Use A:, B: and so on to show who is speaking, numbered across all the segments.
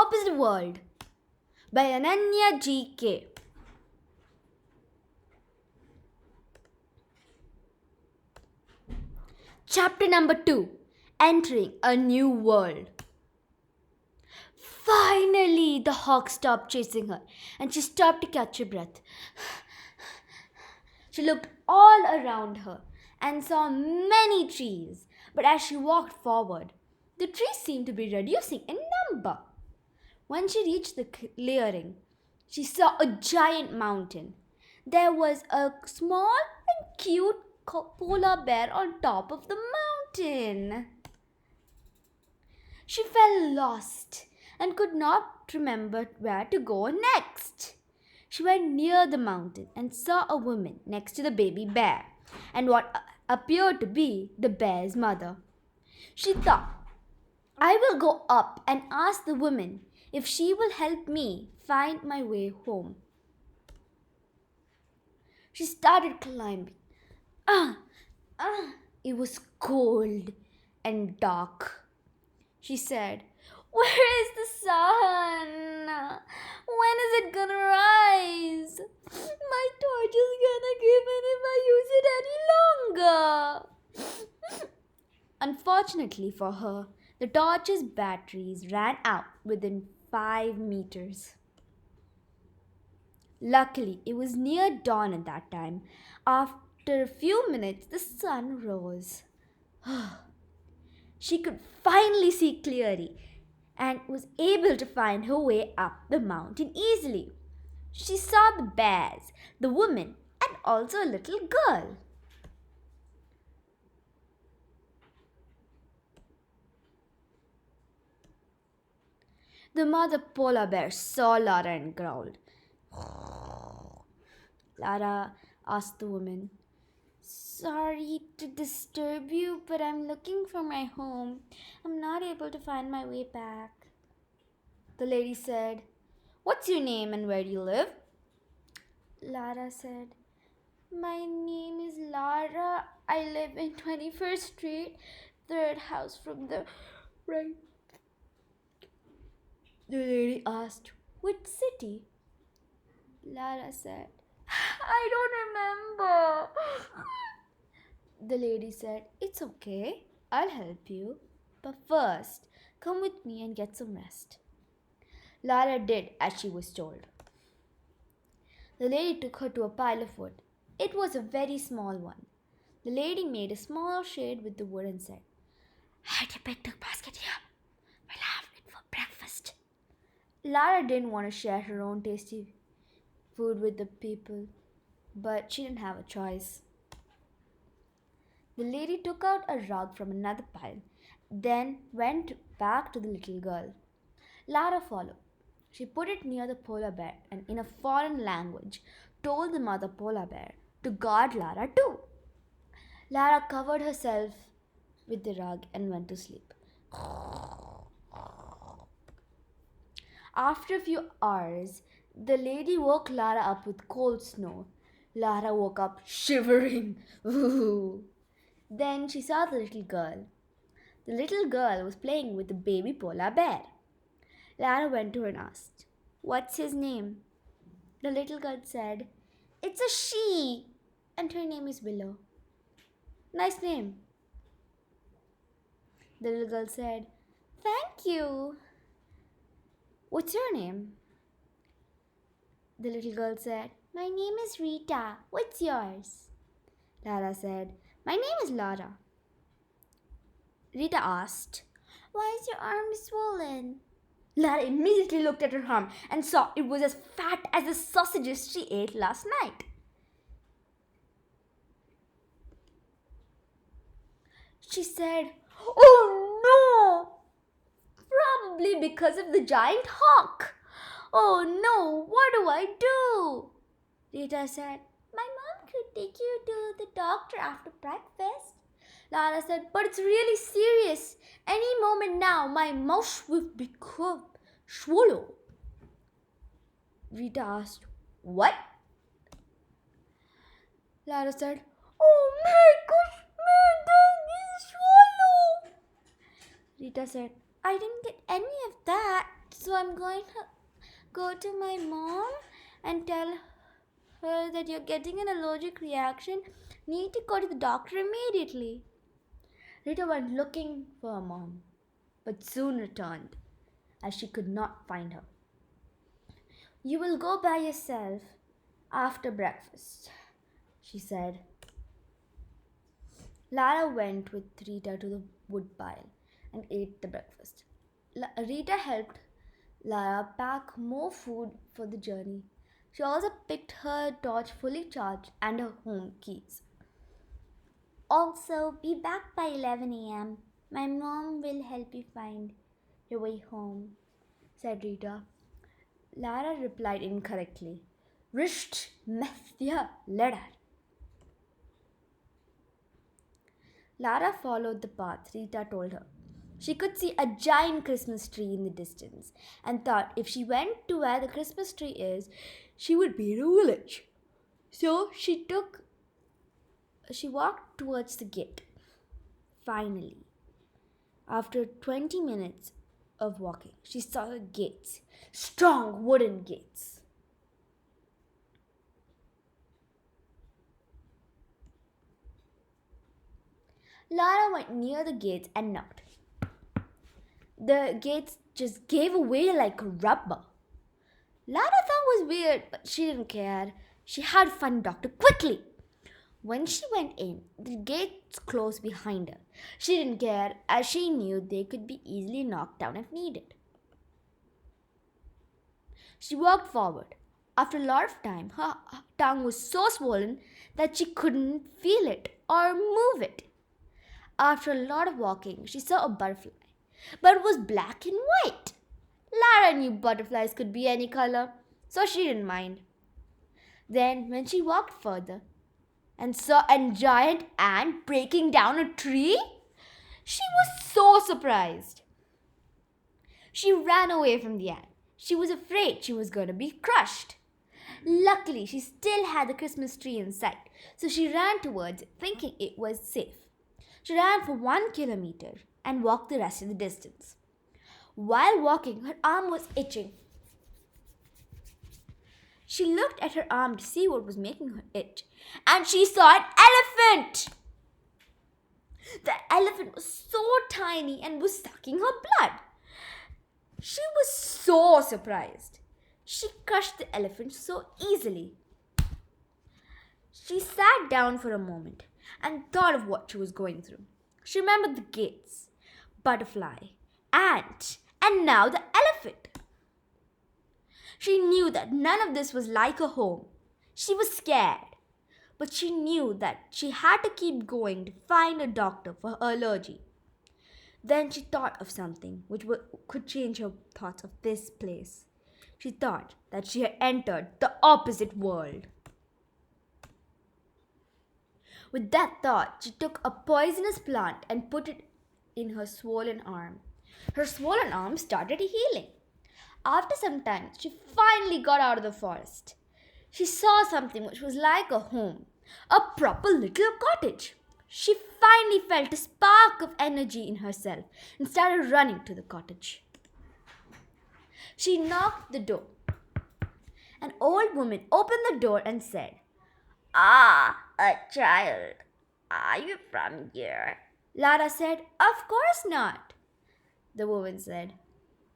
A: Opposite World by Ananya G.K. Chapter number 2. Entering a New World. Finally, the hawk stopped chasing her and she stopped to catch her breath. She looked all around her and saw many trees, but as she walked forward, the trees seemed to be reducing in number. When she reached the clearing, she saw a giant mountain. There was a small and cute polar bear on top of the mountain. She felt lost and could not remember where to go next. She went near the mountain and saw a woman next to the baby bear and what appeared to be the bear's mother. She thought, I will go up and ask the woman if she will help me find my way home. She started climbing. It was cold and dark. She said, where is the sun? When is it gonna rise? My torch is gonna give in if I use it any longer. Unfortunately for her, the torch's batteries ran out within 5 meters. Luckily, it was near dawn at that time. After a few minutes, the sun rose. She could finally see clearly and was able to find her way up the mountain easily. She saw the bears, the woman, and also a little girl. The mother polar bear saw Lara and growled. Lara asked the woman, sorry to disturb you, but I'm looking for my home. I'm not able to find my way back. The lady said, what's your name and where do you live? Lara said, my name is Lara. I live in 21st Street, third house from the right. The lady asked, which city? Lara said, I don't remember. The lady said, it's okay. I'll help you. But first, come with me and get some rest. Lara did as she was told. The lady took her to a pile of wood. It was a very small one. The lady made a small shade with the wood and said, hide a picnic basket here. We'll have it for breakfast. Lara didn't want to share her own tasty food with the people, but she didn't have a choice. The lady took out a rug from another pile, then went back to the little girl. Lara followed. She put it near the polar bear and in a foreign language told the mother polar bear to guard Lara too. Lara covered herself with the rug and went to sleep. After a few hours, the lady woke Lara up with cold snow. Lara woke up shivering. Then she saw the little girl. The little girl was playing with the baby polar bear. Lara went to her and asked, what's his name? The little girl said, it's a she, and her name is Willow. Nice name. The little girl said, thank you. What's your name? The little girl said, my name is Rita. What's yours? Lara said, my name is Lara. Rita asked, why is your arm swollen? Lara immediately looked at her arm and saw it was as fat as the sausages she ate last night. She said, oh no! Probably because of the giant hawk. Oh no, what do I do? Rita said, my mom could take you to the doctor after breakfast. Lara said, but it's really serious. Any moment now, my mouth will become swollen. Rita asked, what? Lara said, oh my gosh, my tongue is swollen. Rita said, I didn't get any of that. So I'm going to go to my mom and tell her that you're getting an allergic reaction. Need to go to the doctor immediately. Rita went looking for her mom, but soon returned as she could not find her. You will go by yourself after breakfast, she said. Lara went with Rita to the woodpile and ate the breakfast. Rita helped Lara pack more food for the journey. She also picked her torch fully charged and her home keys. Also, be back by 11 a.m. My mom will help you find your way home, said Rita. Lara replied incorrectly. Risht methya ledar. Lara followed the path Rita told her. She could see a giant Christmas tree in the distance and thought if she went to where the Christmas tree is, she would be in a village. So she walked towards the gate. Finally, after 20 minutes of walking, she saw the gates, strong wooden gates. Lara went near the gates and knocked. The gates just gave away like rubber. Lara thought it was weird, but she didn't care. She had fun, doctor, quickly. When she went in, the gates closed behind her. She didn't care, as she knew they could be easily knocked down if needed. She walked forward. After a lot of time, her tongue was so swollen that she couldn't feel it or move it. After a lot of walking, she saw a butterfly, but it was black and white. Lara knew butterflies could be any color, so she didn't mind. Then, when she walked further and saw a giant ant breaking down a tree, she was so surprised. She ran away from the ant. She was afraid she was going to be crushed. Luckily, she still had the Christmas tree in sight, so she ran towards it, thinking it was safe. She ran for 1 kilometer and walked the rest of the distance. While walking, her arm was itching. She looked at her arm to see what was making her itch, and she saw an elephant! The elephant was so tiny and was sucking her blood. She was so surprised. She crushed the elephant so easily. She sat down for a moment and thought of what she was going through. She remembered the gates, butterfly, ant, and now the elephant. She knew that none of this was like her home. She was scared, but she knew that she had to keep going to find a doctor for her allergy. Then she thought of something which could change her thoughts of this place. She thought that she had entered the opposite world. With that thought, she took a poisonous plant and put it in her swollen arm. Her swollen arm started healing. After some time, she finally got out of the forest. She saw something which was like a home, a proper little cottage. She finally felt a spark of energy in herself and started running to the cottage. She knocked the door. An old woman opened the door and said, "Ah, a child. Are you from here?" Lara said, "Of course not." The woman said,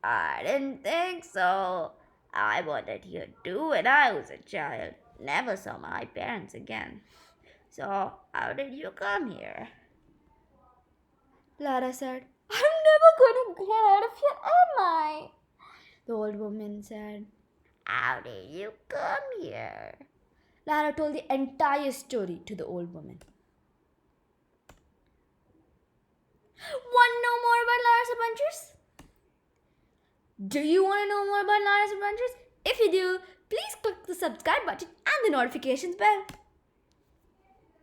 A: "I didn't think so. I wanted here too when I was a child. Never saw my parents again. So, how did you come here?" Lara said, "I'm never going to get out of here, am I?" The old woman said, "How did you come here?" Lara told the entire story to the old woman. Want to know more about Lara's adventures? Do you want to know more about Lara's adventures? If you do, please click the subscribe button and the notifications bell.